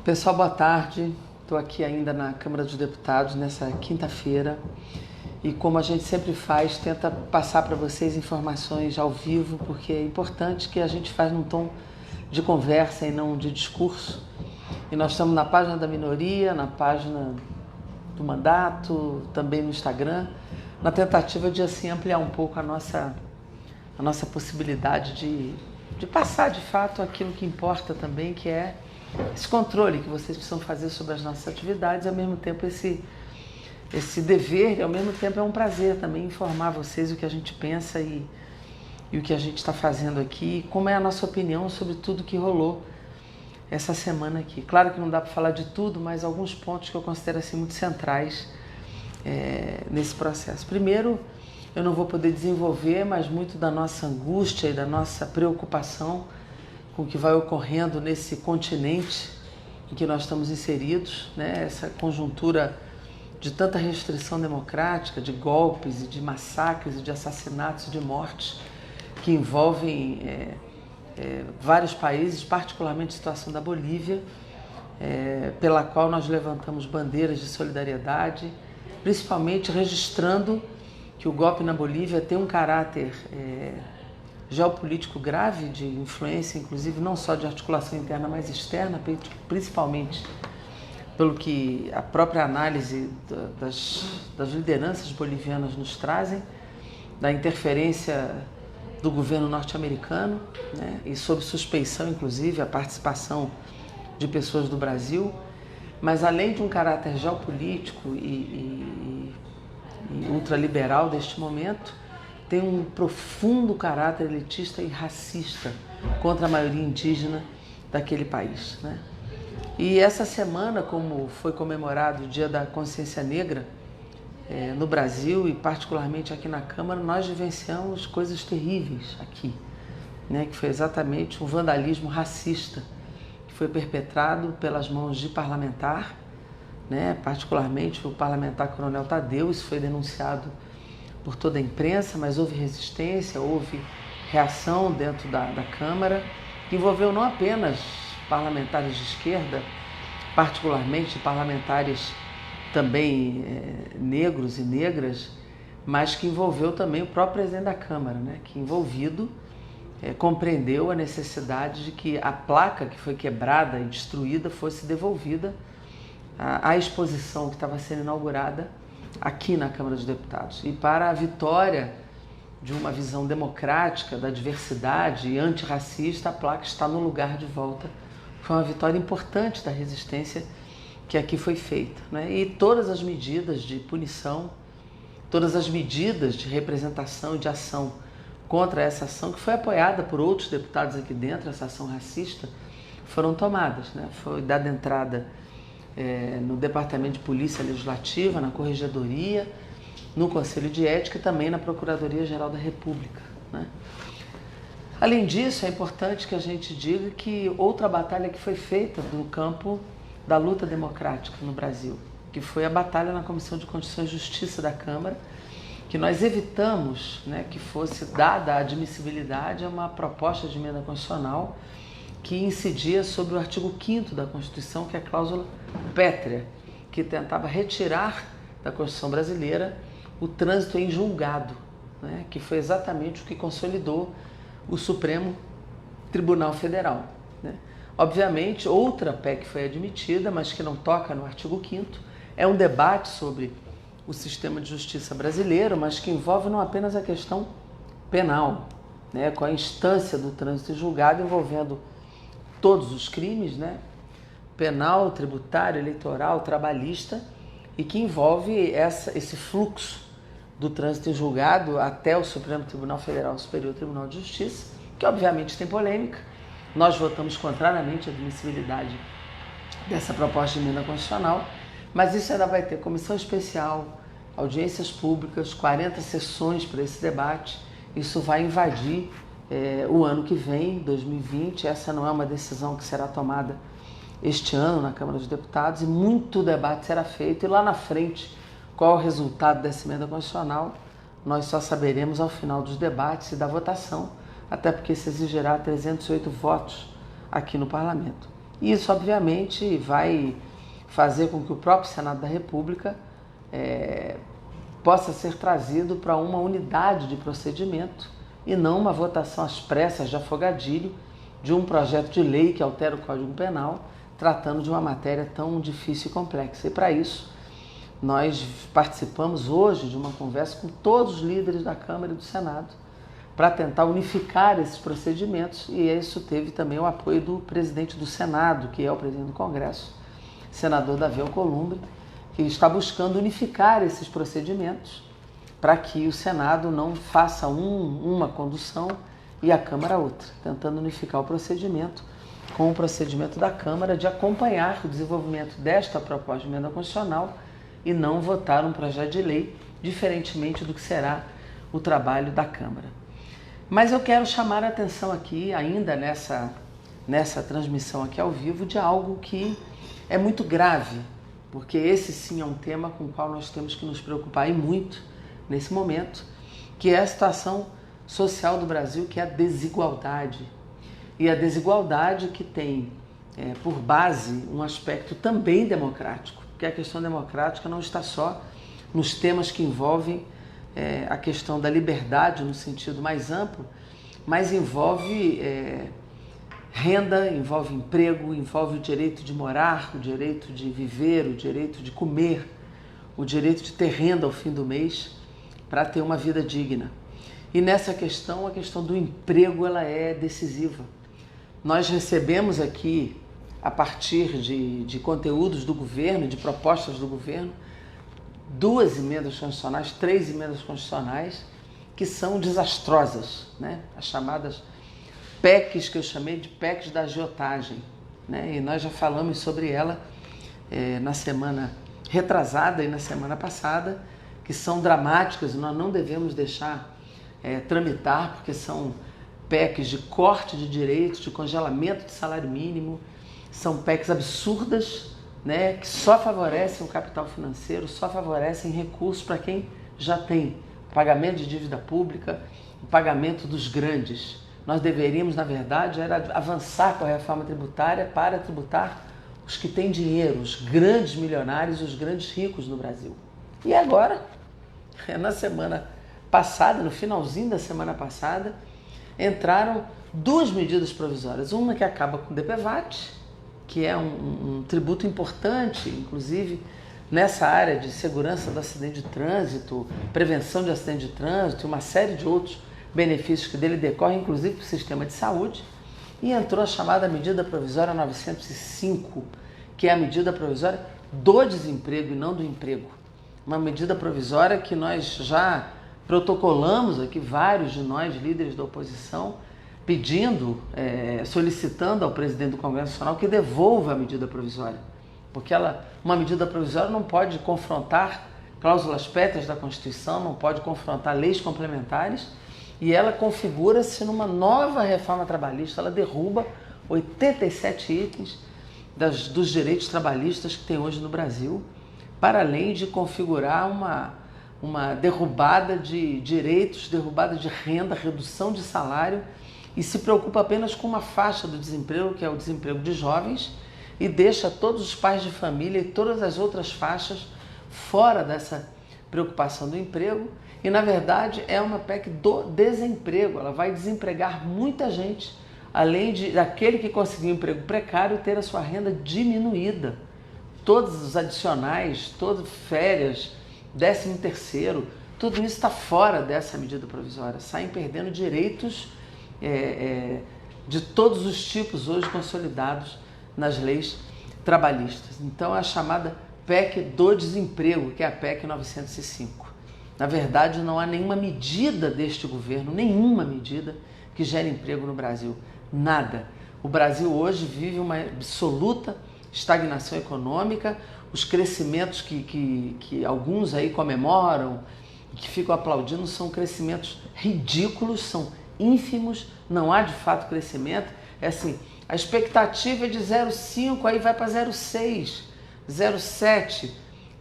Pessoal, boa tarde. Estou aqui ainda na Câmara dos Deputados nessa quinta-feira e, como a gente sempre faz, tenta passar para vocês informações ao vivo, porque é importante que a gente faz num tom de conversa e não de discurso. E nós estamos na página da minoria, na página do mandato, também no Instagram, na tentativa de assim ampliar um pouco a nossa possibilidade de passar de fato aquilo que importa também, que é esse controle que vocês precisam fazer sobre as nossas atividades, e ao mesmo tempo esse dever, e ao mesmo tempo é um prazer também informar vocês o que a gente pensa e o que a gente está fazendo aqui, como é a nossa opinião sobre tudo que rolou essa semana aqui. Claro que não dá para falar de tudo, mas alguns pontos que eu considero assim muito centrais nesse processo. Primeiro, eu não vou poder desenvolver, mas muito da nossa angústia e da nossa preocupação com o que vai ocorrendo nesse continente em que nós estamos inseridos, né? Essa conjuntura de tanta restrição democrática, de golpes e de massacres e de assassinatos e de mortes que envolvem vários países, particularmente a situação da Bolívia, pela qual nós levantamos bandeiras de solidariedade, principalmente registrando que o golpe na Bolívia tem um caráter geopolítico grave, de influência, inclusive, não só de articulação interna, mas externa, principalmente pelo que a própria análise das lideranças bolivianas nos trazem, da interferência do governo norte-americano, né, e sob suspeição, inclusive, a participação de pessoas do Brasil, mas além de um caráter geopolítico e ultraliberal deste momento, tem um profundo caráter elitista e racista contra a maioria indígena daquele país, né? E essa semana, como foi comemorado o Dia da Consciência Negra no Brasil e particularmente aqui na Câmara, nós vivenciamos coisas terríveis aqui, né? Que foi exatamente um vandalismo racista que foi perpetrado pelas mãos de parlamentar, né? Particularmente o parlamentar Coronel Tadeu. Isso foi denunciado por toda a imprensa, mas houve resistência, houve reação dentro da Câmara, que envolveu não apenas parlamentares de esquerda, particularmente parlamentares também negros e negras, mas que envolveu também o próprio presidente da Câmara, né? Que envolvido compreendeu a necessidade de que a placa que foi quebrada e destruída fosse devolvida à exposição que estava sendo inaugurada aqui na Câmara dos Deputados. E para a vitória de uma visão democrática da diversidade e antirracista, a placa está no lugar de volta. Foi uma vitória importante da resistência que aqui foi feita, né? E todas as medidas de punição, todas as medidas de representação e de ação contra essa ação, que foi apoiada por outros deputados aqui dentro, essa ação racista, foram tomadas, né? Foi dada entrada no Departamento de Polícia Legislativa, na Corregedoria, no Conselho de Ética e também na Procuradoria-Geral da República, né? Além disso, é importante que a gente diga que outra batalha que foi feita no campo da luta democrática no Brasil, que foi a batalha na Comissão de Constituição e Justiça da Câmara, que nós evitamos, né, que fosse dada a admissibilidade a uma proposta de emenda constitucional que incidia sobre o artigo 5º da Constituição, que é a cláusula pétrea, que tentava retirar da Constituição brasileira o trânsito em julgado, né, que foi exatamente o que consolidou o Supremo Tribunal Federal, né? Obviamente, outra PEC foi admitida, mas que não toca no artigo 5º, é um debate sobre o sistema de justiça brasileiro, mas que envolve não apenas a questão penal, né, com a instância do trânsito em julgado envolvendo todos os crimes, né, penal, tributário, eleitoral, trabalhista, e que envolve esse fluxo do trânsito em julgado até o Supremo Tribunal Federal, o Superior Tribunal de Justiça, que obviamente tem polêmica. Nós votamos contrariamente a admissibilidade dessa proposta de emenda constitucional, mas isso ainda vai ter comissão especial, audiências públicas, 40 sessões para esse debate. Isso vai invadir o ano que vem, 2020. Essa não é uma decisão que será tomada este ano na Câmara dos Deputados, e muito debate será feito, e lá na frente, qual é o resultado dessa emenda constitucional, nós só saberemos ao final dos debates e da votação, até porque se exigirá 308 votos aqui no Parlamento. E isso, obviamente, vai fazer com que o próprio Senado da República possa ser trazido para uma unidade de procedimento e não uma votação às pressas de afogadilho de um projeto de lei que altera o Código Penal, tratando de uma matéria tão difícil e complexa. E para isso, nós participamos hoje de uma conversa com todos os líderes da Câmara e do Senado para tentar unificar esses procedimentos, e isso teve também o apoio do presidente do Senado, que é o presidente do Congresso, senador Davi Alcolumbre, que está buscando unificar esses procedimentos para que o Senado não faça uma condução e a Câmara outra, tentando unificar o procedimento com o procedimento da Câmara de acompanhar o desenvolvimento desta proposta de emenda constitucional e não votar um projeto de lei, diferentemente do que será o trabalho da Câmara. Mas eu quero chamar a atenção aqui, ainda nessa transmissão aqui ao vivo, de algo que é muito grave, porque esse sim é um tema com o qual nós temos que nos preocupar e muito nesse momento, que é a situação social do Brasil, que é a desigualdade. E a desigualdade que tem por base um aspecto também democrático, porque a questão democrática não está só nos temas que envolvem a questão da liberdade no sentido mais amplo, mas envolve renda, envolve emprego, envolve o direito de morar, o direito de viver, o direito de comer, o direito de ter renda ao fim do mês para ter uma vida digna. E nessa questão, a questão do emprego, ela é decisiva. Nós recebemos aqui, a partir de conteúdos do governo, de propostas do governo, 2 emendas constitucionais, 3 emendas constitucionais, que são desastrosas, né? As chamadas PECs, que eu chamei de PECs da agiotagem, né? E nós já falamos sobre ela na semana retrasada e na semana passada, que são dramáticas e nós não devemos deixar tramitar, porque são PECs de corte de direitos, de congelamento de salário mínimo, são PECs absurdas, né, que só favorecem o capital financeiro, só favorecem recursos para quem já tem pagamento de dívida pública, o pagamento dos grandes. Nós deveríamos, na verdade, era avançar com a reforma tributária para tributar os que têm dinheiro, os grandes milionários, os grandes ricos no Brasil. E agora, na semana passada, no finalzinho da semana passada, entraram 2 medidas provisórias. Uma que acaba com o DPVAT, que é um tributo importante, inclusive nessa área de segurança do acidente de trânsito, prevenção de acidente de trânsito e uma série de outros benefícios que dele decorrem, inclusive para o sistema de saúde. E entrou a chamada medida provisória 905, que é a medida provisória do desemprego e não do emprego. Uma medida provisória que nós já protocolamos aqui, vários de nós, líderes da oposição, pedindo, solicitando ao presidente do Congresso Nacional que devolva a medida provisória. Porque uma medida provisória não pode confrontar cláusulas pétreas da Constituição, não pode confrontar leis complementares, e ela configura-se numa nova reforma trabalhista. Ela derruba 87 itens dos direitos trabalhistas que tem hoje no Brasil, para além de configurar uma derrubada de direitos, derrubada de renda, redução de salário, e se preocupa apenas com uma faixa do desemprego, que é o desemprego de jovens, e deixa todos os pais de família e todas as outras faixas fora dessa preocupação do emprego. E, na verdade, é uma PEC do desemprego. Ela vai desempregar muita gente, além daquele que conseguiu um emprego precário ter a sua renda diminuída. Todos os adicionais, todas férias, 13º, tudo isso está fora dessa medida provisória. Saem perdendo direitos de todos os tipos hoje consolidados nas leis trabalhistas. Então, é a chamada PEC do desemprego, que é a PEC 905. Na verdade, não há nenhuma medida deste governo, nenhuma medida que gere emprego no Brasil. Nada. O Brasil hoje vive uma absoluta estagnação econômica. Os crescimentos que alguns aí comemoram, que ficam aplaudindo, são crescimentos ridículos, são ínfimos, não há de fato crescimento. É assim, a expectativa é de 0,5, aí vai para 0,6, 0,7.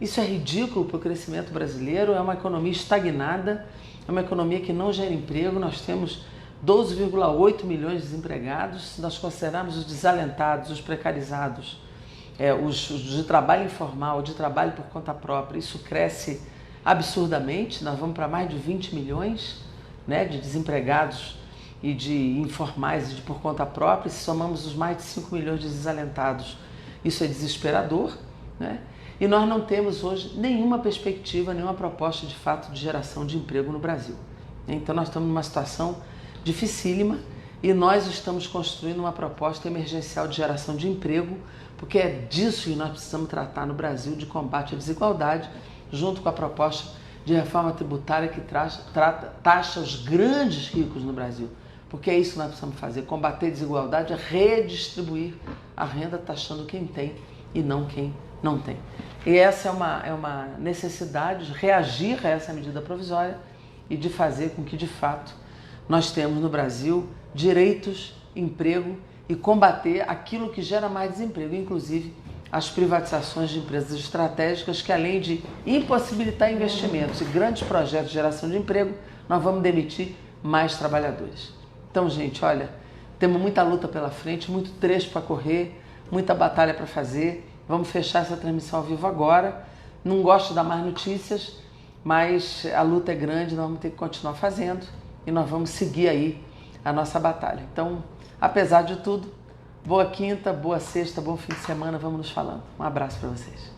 Isso é ridículo para o crescimento brasileiro, é uma economia estagnada, é uma economia que não gera emprego. Nós temos 12,8 milhões de desempregados. Se nós considerarmos os desalentados, os precarizados, os de trabalho informal, de trabalho por conta própria, isso cresce absurdamente. Nós vamos para mais de 20 milhões, né, de desempregados e de informais e de por conta própria. Se somamos os mais de 5 milhões de desalentados, isso é desesperador, né? E nós não temos hoje nenhuma perspectiva, nenhuma proposta de fato de geração de emprego no Brasil. Então nós estamos numa situação dificílima e nós estamos construindo uma proposta emergencial de geração de emprego, porque é disso que nós precisamos tratar no Brasil, de combate à desigualdade, junto com a proposta de reforma tributária que taxa os grandes ricos no Brasil. Porque é isso que nós precisamos fazer, combater a desigualdade, redistribuir a renda taxando quem tem e não quem não tem. E essa é uma necessidade de reagir a essa medida provisória e de fazer com que, de fato, nós temos no Brasil direitos, emprego e combater aquilo que gera mais desemprego, inclusive as privatizações de empresas estratégicas que, além de impossibilitar investimentos e grandes projetos de geração de emprego, nós vamos demitir mais trabalhadores. Então, gente, olha, temos muita luta pela frente, muito trecho para correr, muita batalha para fazer. Vamos fechar essa transmissão ao vivo agora. Não gosto de dar mais notícias, mas a luta é grande, nós vamos ter que continuar fazendo e nós vamos seguir aí a nossa batalha. Então, apesar de tudo, boa quinta, boa sexta, bom fim de semana, vamos nos falando. Um abraço para vocês.